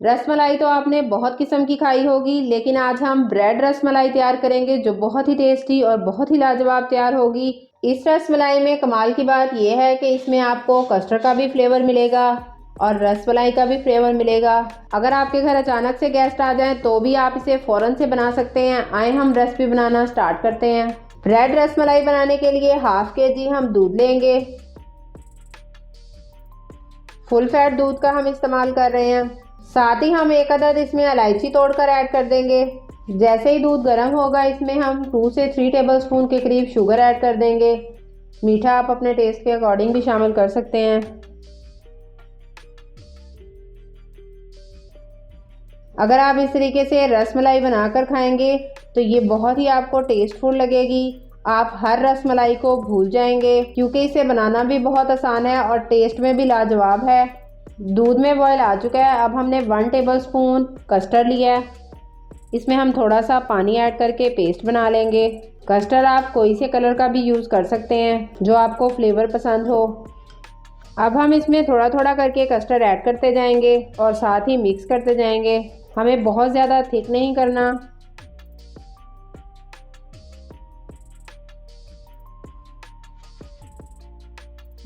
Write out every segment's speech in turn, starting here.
रसमलाई तो आपने बहुत किस्म की खाई होगी, लेकिन आज हम ब्रेड रसमलाई तैयार करेंगे जो बहुत ही टेस्टी और बहुत ही लाजवाब तैयार होगी। इस रसमलाई में कमाल की बात यह है कि इसमें आपको कस्टर्ड का भी फ्लेवर मिलेगा और रसमलाई का भी फ्लेवर मिलेगा। अगर आपके घर अचानक से गेस्ट आ जाएं तो भी आप इसे फ़ौरन से बना सकते हैं। आए हम रेसिपी बनाना स्टार्ट करते हैं। ब्रेड रसमलाई बनाने के लिए हाफ केजी हम दूध लेंगे। फुल फैट दूध का हम इस्तेमाल कर रहे हैं। साथ ही हम एक अदद इसमें इलायची तोड़कर ऐड कर देंगे। जैसे ही दूध गर्म होगा इसमें हम 2 से 3 टेबलस्पून के करीब शुगर ऐड कर देंगे। मीठा आप अपने टेस्ट के अकॉर्डिंग भी शामिल कर सकते हैं। अगर आप इस तरीके से रसमलाई बनाकर खाएंगे तो ये बहुत ही आपको टेस्टफुल लगेगी। आप हर रसमलाई को भूल जाएंगे क्योंकि इसे बनाना भी बहुत आसान है और टेस्ट में भी लाजवाब है। दूध में बॉयल आ चुका है। अब हमने 1 टेबलस्पून कस्टर्ड लिया है। इसमें हम थोड़ा सा पानी ऐड करके पेस्ट बना लेंगे। कस्टर्ड आप कोई से कलर का भी यूज़ कर सकते हैं जो आपको फ्लेवर पसंद हो। अब हम इसमें थोड़ा थोड़ा करके कस्टर्ड ऐड करते जाएंगे और साथ ही मिक्स करते जाएंगे। हमें बहुत ज़्यादा थिक नहीं करना।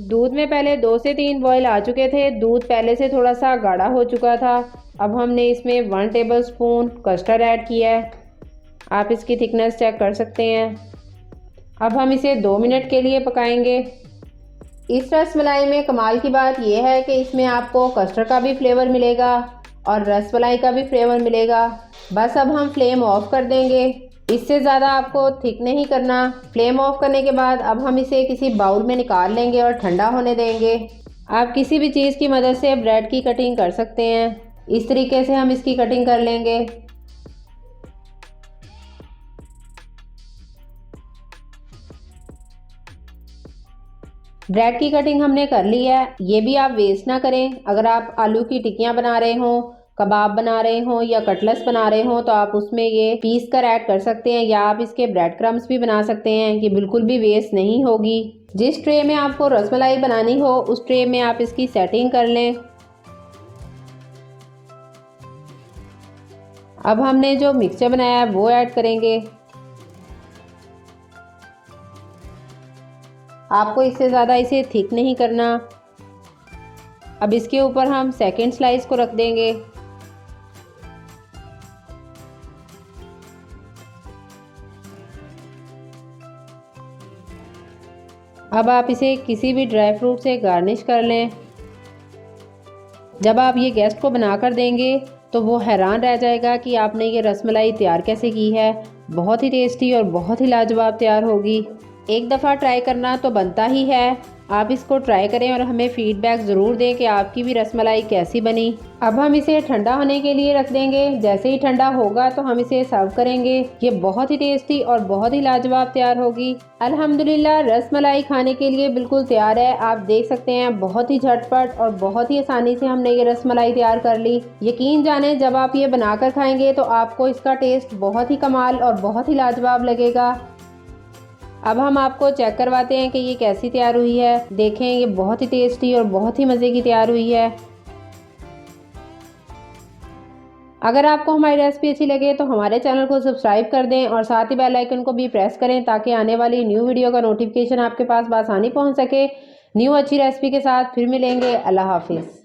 दूध में पहले 2 से 3 बॉयल आ चुके थे। दूध पहले से थोड़ा सा गाढ़ा हो चुका था। अब हमने इसमें 1 टेबलस्पून कस्टर्ड ऐड किया है। आप इसकी थिकनेस चेक कर सकते हैं। अब हम इसे 2 मिनट के लिए पकाएंगे। इस रसमलाई में कमाल की बात यह है कि इसमें आपको कस्टर्ड का भी फ्लेवर मिलेगा और रसमलाई का भी फ्लेवर मिलेगा। बस अब हम फ्लेम ऑफ कर देंगे। इससे ज़्यादा आपको थिक नहीं करना। फ्लेम ऑफ करने के बाद अब हम इसे किसी बाउल में निकाल लेंगे और ठंडा होने देंगे। आप किसी भी चीज़ की मदद से ब्रेड की कटिंग कर सकते हैं। इस तरीके से हम इसकी कटिंग कर लेंगे। ब्रेड की कटिंग हमने कर ली है। ये भी आप वेस्ट ना करें। अगर आप आलू की टिक्कियाँ बना रहे हो, कबाब बना रहे हो या कटलेट्स बना रहे हो तो आप उसमें ये पीस कर ऐड कर सकते हैं या आप इसके ब्रेड क्रम्स भी बना सकते हैं। ये बिल्कुल भी वेस्ट नहीं होगी। जिस ट्रे में आपको रसमलाई बनानी हो उस ट्रे में आप इसकी सेटिंग कर लें। अब हमने जो मिक्सचर बनाया है वो ऐड करेंगे। आपको इससे ज़्यादा इसे थिक नहीं करना। अब इसके ऊपर हम सेकंड स्लाइस को रख देंगे। अब आप इसे किसी भी ड्राई फ्रूट से गार्निश कर लें। जब आप ये गेस्ट को बनाकर देंगे तो वो हैरान रह जाएगा कि आपने ये रसमलाई तैयार कैसे की है। बहुत ही टेस्टी और बहुत ही लाजवाब तैयार होगी। एक दफ़ा ट्राई करना तो बनता ही है। आप इसको ट्राई करें और हमें फीडबैक ज़रूर दें कि आपकी भी रसमलाई कैसी बनी। अब हम इसे ठंडा होने के लिए रख देंगे। जैसे ही ठंडा होगा तो हम इसे सर्व करेंगे। ये बहुत ही टेस्टी और बहुत ही लाजवाब तैयार होगी। अल्हम्दुलिल्लाह रसमलाई खाने के लिए बिल्कुल तैयार है। आप देख सकते हैं बहुत ही झटपट और बहुत ही आसानी से हमने ये रसमलाई तैयार कर ली। यकीन जाने जब आप ये बनाकर खाएंगे तो आपको इसका टेस्ट बहुत ही कमाल और बहुत ही लाजवाब लगेगा। अब हम आपको चेक करवाते हैं कि ये कैसी तैयार हुई है। देखें ये बहुत ही टेस्टी और बहुत ही मज़े की तैयार हुई है। अगर आपको हमारी रेसिपी अच्छी लगे तो हमारे चैनल को सब्सक्राइब कर दें और साथ ही बेल आइकन को भी प्रेस करें ताकि आने वाली न्यू वीडियो का नोटिफिकेशन आपके पास बआसानी पहुंच सके। न्यू अच्छी रेसिपी के साथ फिर मिलेंगे। अल्लाह हाफिज़।